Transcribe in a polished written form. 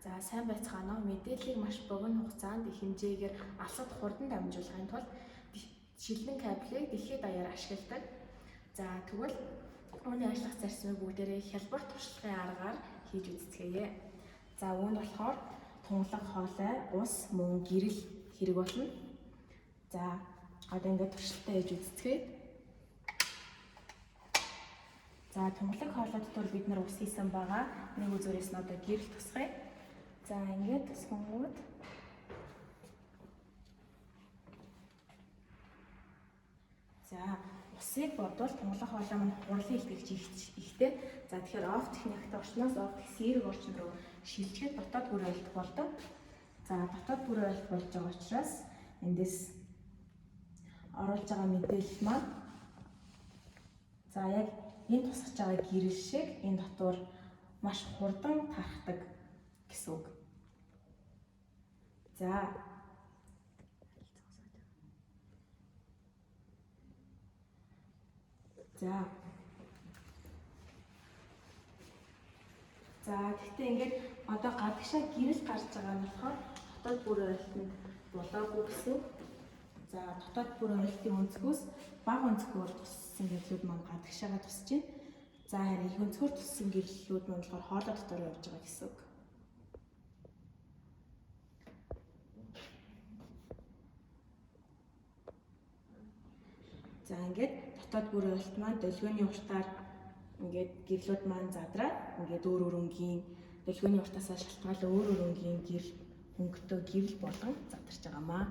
За сайн байцгаана уу. Мэдээллийг маш богино хугацаанд их хэмжээгээр алсад хурдан дамжуулахын тулд шилэн кабелийг дэлхийд даяар ашигладаг. За тэгвэл үүний ажиллах зарчмыг бүгдээрээ хялбар туршлагын аргаар хийж үздэцгээе. За үүнд болохоор тунгалаг хоолой, ус, мөн гэрэл хэрэг болно. За одоо ингээд туршилтаа хийж үздэцгээе. За тунгалаг хоолой дотор бид нар ус хийсэн байгаа. Нэг үзүүрээс нь одоо гэрэл тусгая. За ингээд тусгангууд за усыг бодвол тунгалаг хоолой маань хурлын илтгэгч ихтэй. За тэгэхээр оф техниктэй орчноос оф сэрэг орчин руу шилжихэд дотоод бүр ойлт болдог. За дотоод бүр ойлт болж байгаа учраас эндээс оруулж байгаа мэдээлэл маань за яг энэ тусгаж байгаа гэрэл шиг энэ дотор маш хурдан тархдаг гэсэн үг. За гэхдээ ингээд одоо гадагшаа гэрэл гарч байгаа нь болохоор дотоод бүр ойлтод болоогүй гэсэн. За дотоод бүр ойлтын өнцгөөс бага өнцгөөр туссан гэрлүүд маань гадагшаагаа тусаж байна. За харин их өнцгөр туссан гэрлүүд маань болохоор хоолой дотор явж байгаа гэсэн үг. За ингээд дотоод бүр ойлт маань долгионы уртаар ингээд гэрлүүд маань задраад ингээд өөр өнгийн долгионы уртаасаа шалтгаалan өөр өнгийн гэрэл хөнгөтэй гэрэл болгон задарч байгаамаа.